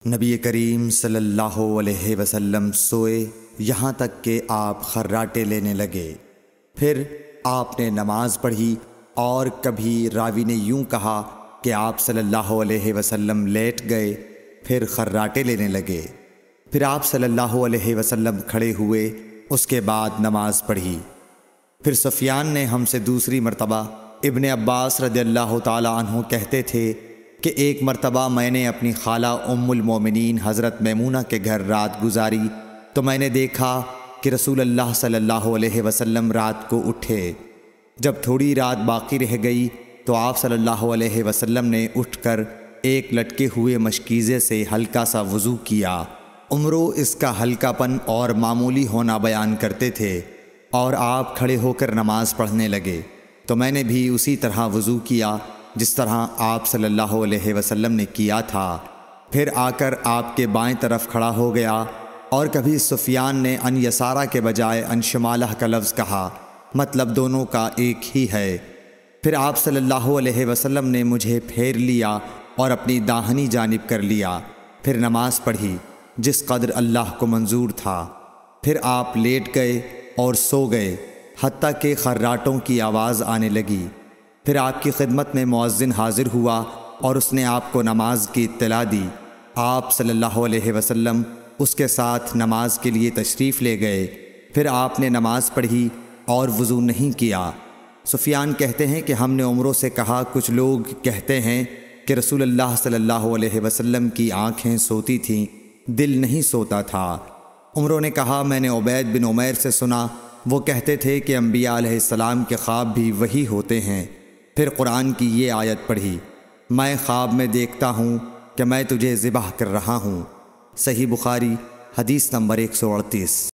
نبی کریم صلی اللہ علیہ وسلم سوئے یہاں تک کہ آپ خراٹے لینے لگے۔ پھر آپ نے نماز پڑھی، اور کبھی راوی نے یوں کہا کہ آپ صلی اللہ علیہ وسلم لیٹ گئے، پھر خراٹے لینے لگے۔ پھر آپ صلی اللہ علیہ وسلم کھڑے ہوئے، اس کے بعد نماز پڑھی۔ پھر سفیان نے ہم سے دوسری مرتبہ، ابن عباس رضی اللہ تعالی عنہ کہتے تھے کہ ایک مرتبہ میں نے اپنی خالہ ام المومنین حضرت میمونہ کے گھر رات گزاری تو میں نے دیکھا کہ رسول اللہ صلی اللہ علیہ وسلم رات کو اٹھے۔ جب تھوڑی رات باقی رہ گئی تو آپ صلی اللہ علیہ وسلم نے اٹھ کر ایک لٹکے ہوئے مشکیزے سے ہلکا سا وضو کیا۔ عمرو اس کا ہلکا پن اور معمولی ہونا بیان کرتے تھے، اور آپ کھڑے ہو کر نماز پڑھنے لگے تو میں نے بھی اسی طرح وضو کیا جس طرح آپ صلی اللہ علیہ وسلم نے کیا تھا۔ پھر آ کر آپ کے بائیں طرف کھڑا ہو گیا، اور کبھی سفیان نے ان یسارہ کے بجائے ان شمالہ کا لفظ کہا، مطلب دونوں کا ایک ہی ہے۔ پھر آپ صلی اللہ علیہ وسلم نے مجھے پھیر لیا اور اپنی داہنی جانب کر لیا، پھر نماز پڑھی جس قدر اللہ کو منظور تھا۔ پھر آپ لیٹ گئے اور سو گئے حتیٰ کہ خراٹوں کی آواز آنے لگی۔ پھر آپ کی خدمت میں مؤذن حاضر ہوا اور اس نے آپ کو نماز کی اطلاع دی۔ آپ صلی اللہ علیہ وسلم اس کے ساتھ نماز کے لیے تشریف لے گئے۔ پھر آپ نے نماز پڑھی اور وضو نہیں کیا۔ سفیان کہتے ہیں کہ ہم نے عمرو سے کہا، کچھ لوگ کہتے ہیں کہ رسول اللہ صلی اللہ علیہ وسلم کی آنکھیں سوتی تھیں، دل نہیں سوتا تھا۔ عمرو نے کہا، میں نے عبید بن عمیر سے سنا، وہ کہتے تھے کہ انبیاء علیہ السلام کے خواب بھی وہی ہوتے ہیں۔ پھر قرآن کی یہ آیت پڑھی، میں خواب میں دیکھتا ہوں کہ میں تجھے ذبح کر رہا ہوں۔ صحیح بخاری حدیث نمبر 138۔